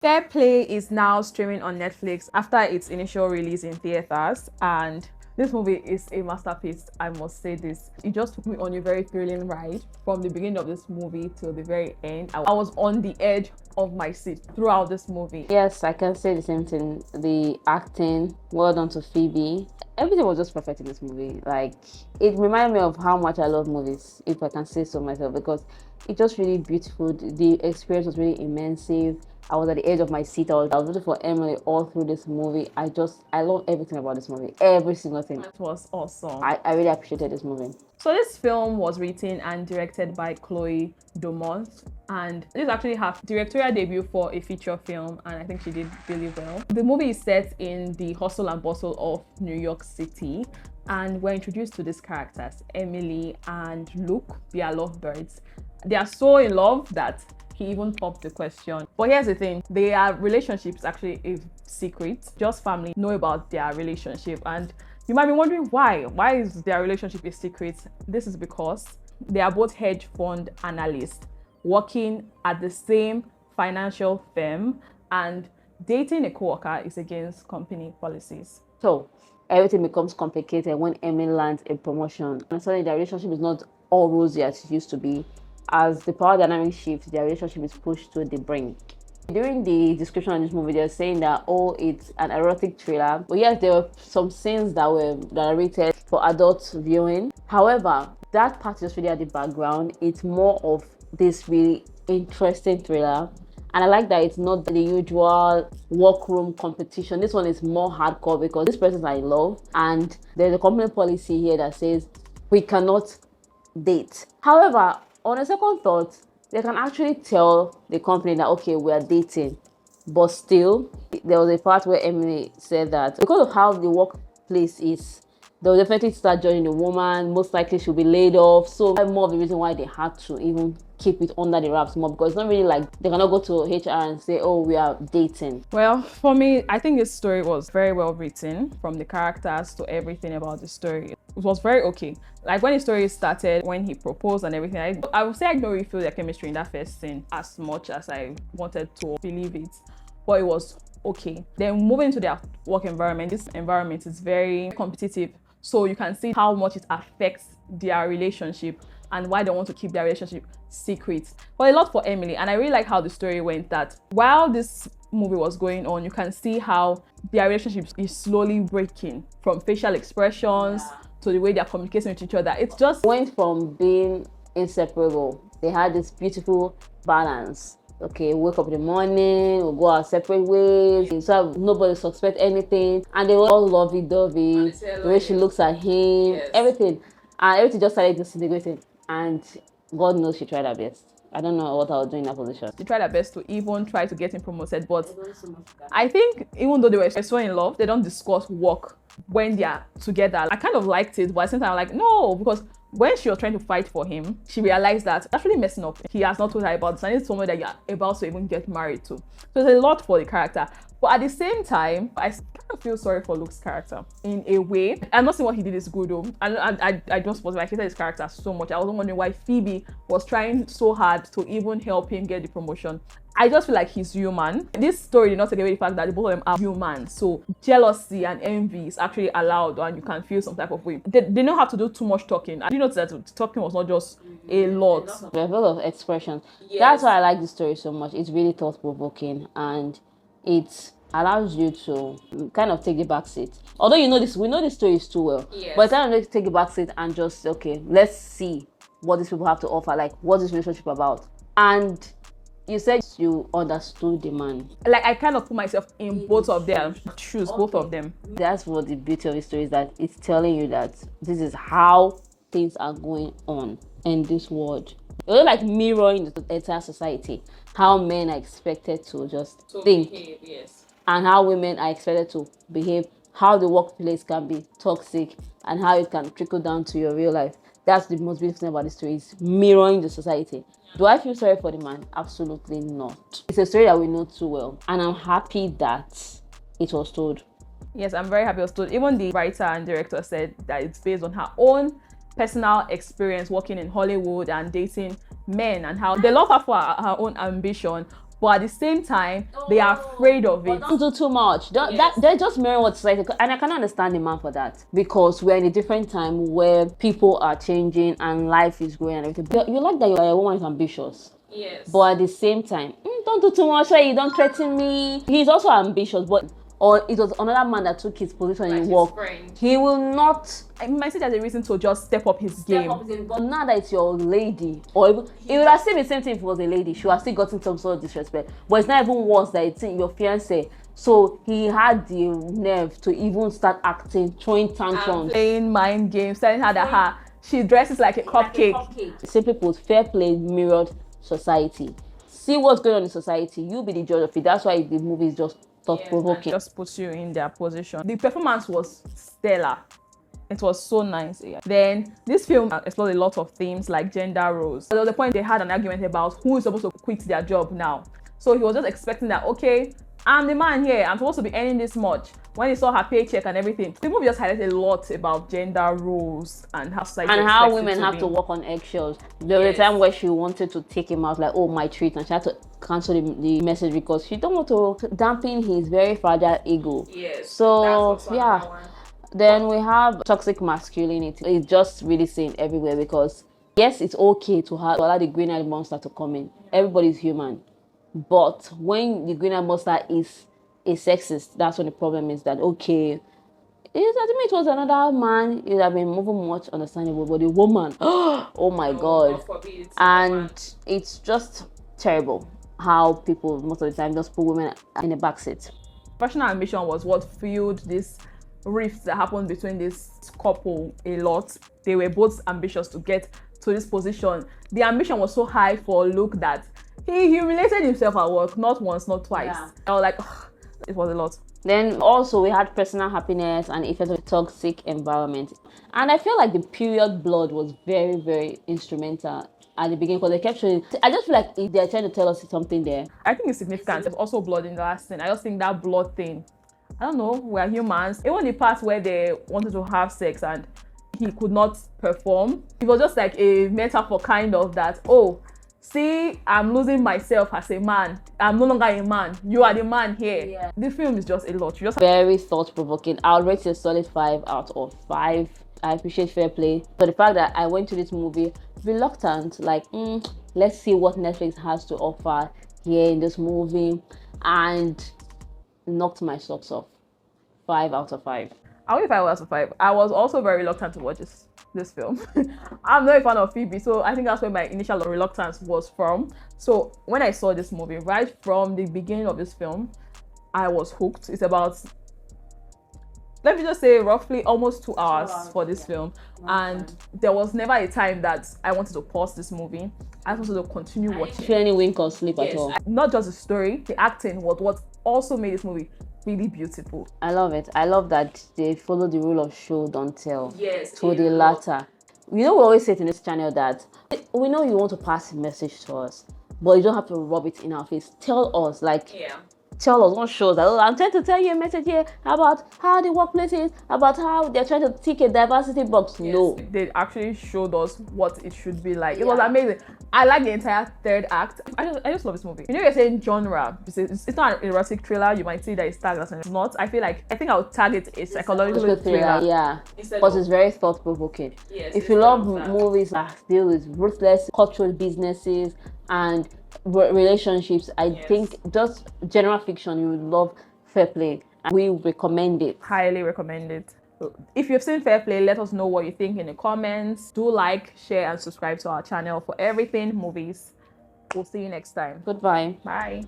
Fair Play is now streaming on Netflix after its initial release in theaters, and this movie is a masterpiece. I must say this. It just took me on a very thrilling ride from the beginning of this movie till the very end. I was on the edge of my seat throughout this movie. Yes, I can say the same thing. The acting, well done to Phoebe. Everything was just perfect in this movie. Like, it reminded me of how much I love movies, if I can say so myself, because it's just really beautiful. The experience was really immersive. I was at the edge of my seat. I was rooting for Emily all through this movie. I love everything about this movie. Every single thing. It was awesome. I really appreciated this movie. So this film was written and directed by Chole Domont, and this is actually her directorial debut for a feature film, and I think she did really well. The movie is set in the hustle and bustle of New York City, and we're introduced to these characters, Emily and Luke. They are lovebirds. They are so in love that he even popped the question. But here's the thing, their relationship is actually a secret. Just family know about their relationship, and you might be wondering why. Why is their relationship a secret? This is because they are both hedge fund analysts working at the same financial firm, and dating a co-worker is against company policies. So everything becomes complicated when Emily lands a promotion. And suddenly their relationship is not all rosy as it used to be. As the power dynamic shifts, their relationship is pushed to the brink. During the description of this movie, they're saying that, oh, it's an erotic thriller. But yes, there were some scenes that are rated for adult viewing. However, that part is really at the background. It's more of this really interesting thriller. And I like that it's not the usual workroom competition. This one is more hardcore because this person's in love. And there's a company policy here that says we cannot date. However, on a second thought, they can actually tell the company that, okay, we are dating. But still, there was a part where Emily said that because of how the workplace is, they'll definitely start judging the woman. Most likely she'll be laid off. So more of the reason why they had to even keep it under the wraps more, because it's not really like they cannot go to HR and say, oh, we are dating. Well, for me, I think this story was very well written, from the characters to everything about the story. It was very okay. Like when the story started, when he proposed and everything, I would say I don't really feel their chemistry in that first scene as much as I wanted to believe it, but it was okay. Then moving to their work environment, this environment is very competitive, so you can see how much it affects their relationship and why they want to keep their relationship secret. But a lot for Emily, and I really like how the story went, that while this movie was going on, you can see how their relationship is slowly breaking, from facial expressions to the way they're communicating with each other. It's just went from being inseparable. They had this beautiful balance. Okay, wake up in the morning, we'll go our separate ways, so nobody suspect anything, and they were all lovey-dovey. The way she looks at him, everything, and everything just started disintegrating. And God knows she tried her best. I don't know what I was doing in that position. She tried her best to even try to get him promoted, but I think even though they were so in love, they don't discuss work when they are together. I kind of liked it, but at the same time, I'm like, no, because when she was trying to fight for him, she realized that that's really messing up. He has not told her about this, and it's someone that you're about to even get married to. So there's a lot for the character. But at the same time, I kind of feel sorry for Luke's character in a way. I'm not saying what he did is good though. I just was like, I hated his character so much. I was wondering why Phoebe was trying so hard to even help him get the promotion. I just feel like he's human. This story did not take away the fact that the both of them are human. So jealousy and envy is actually allowed, and you can feel some type of way. They don't have to do too much talking. I did notice that talking was not just a lot. There's a lot of expression. Yes. That's why I like this story so much. It's really thought-provoking, and it allows you to kind of take the back seat. Although we know this story is too well. Yes. But it's time to take the back seat and just, okay, let's see what these people have to offer. Like, what's this relationship about? And you said you understood the man. Like, I kind of put myself in both of their shoes, both of them. That's what the beauty of the story is, that it's telling you that this is how things are going on in this world. It's like mirroring the entire society. How men are expected to just think. Behave, yes. And how women are expected to behave. How the workplace can be toxic and how it can trickle down to your real life. That's the most beautiful thing about the story, is mirroring the society. Do I feel sorry for the man? Absolutely not. It's a story that we know too well, and I'm happy that it was told. Yes, I'm very happy it was told. Even the writer and director said that it's based on her own personal experience working in Hollywood and dating men, and how they love her for her own ambition, but at the same time, they are afraid of it. Don't do too much. They're just mirroring what society, and I can understand the man for that, because we're in a different time where people are changing and life is growing and everything. You like that you're a woman is ambitious. Yes. But at the same time, don't do too much, so you don't threaten me. He's also ambitious, but or it was another man that took his position in work. He will not. I might say there's a reason to just step up his game. But now that it's your lady, or even, it would have still been the same thing if it was a lady. She would have still gotten some sort of disrespect. But it's not even worse that it's your fiance. So he had the nerve to even start acting, throwing tantrums, playing mind games, telling her that she dresses like a cupcake. Simply put, fair play mirrored society. See what's going on in society. You be the judge of it. That's why the movie is just thought-provoking. Just puts you in their position. The performance was stellar. It was so nice. Then this film explored a lot of themes like gender roles. There was a point they had an argument about who is supposed to quit their job now. So he was just expecting that, okay, I'm the man here, I'm supposed to be earning this much. When he saw her paycheck and everything, the movie just highlighted a lot about gender roles and how society and how women have to walk on eggshells. There was a time where she wanted to take him out, like, oh, my treat, and she had to cancel the message because she don't want to dampen his very fragile ego. Yes. So yeah. Then we have toxic masculinity. It's just really seen everywhere, because yes, it's okay to allow the green-eyed monster to come in. Everybody's human. But when the green-eyed monster is a sexist, that's when the problem is. That okay, it was another man, it would have been moving much understandable, but the woman, oh my god. And it's just terrible how people most of the time just put women in the backseat. Professional ambition was what fueled this rift that happened between this couple a lot. They were both ambitious to get to this position. The ambition was so high for Luke that he humiliated himself at work, not once, not twice. Yeah. I was like, ugh, it was a lot. Then also we had personal happiness and effect of a toxic environment. And I feel like the period blood was very, very instrumental at the beginning, because they kept showing. I just feel like they're trying to tell us something there. I think it's significant. There's also blood in the last scene. I just think that blood thing, I don't know, we're humans. Even the part where they wanted to have sex and he could not perform, it was just like a metaphor kind of that, oh, see, I'm losing myself as a man. I'm no longer a man. You are the man here. Yeah. The film is just a lot. Very thought-provoking. I'll rate it a solid 5 out of 5. I appreciate fair play. But the fact that I went to this movie reluctant, like, let's see what Netflix has to offer here in this movie, and knocked my socks off. 5 out of 5. I would give 5 out of 5. I was also very reluctant to watch this film. I'm not a fan of Phoebe, so I think that's where my initial reluctance was from. So when I saw this movie, right from the beginning of this film, I was hooked. It's about, let me just say, roughly almost 2 hours for this film. And there was never a time that I wanted to pause this movie. I wanted to continue watching. Feel any wink or sleep at all. Not just the story, the acting was what also made this movie really beautiful. I love it. I love that they follow the rule of show, don't tell. Yes. To the latter. You know, we always say it in this channel that we know you want to pass a message to us, but you don't have to rub it in our face. Tell us, like, tell us, don't show us that, oh, I'm trying to tell you a message here about how the workplace is, about how they're trying to tick a diversity box. Yes. No. They actually showed us what it should be like. It was amazing. I like the entire third act. I just love this movie. You know, you're saying genre. It's not an erotic thriller. You might see that it's tagged as not. I think I would tag it a psychological thriller. Yeah. Because it's very thought-provoking. Yes. If you love movies that deal with ruthless cultural businesses and relationships, I think just general fiction, you would love Fair Play. And we recommend it. Highly recommend it. If you've seen Fair Play, let us know what you think in the comments. Do like, share, and subscribe to our channel for everything movies. We'll see you next time. Goodbye. Bye.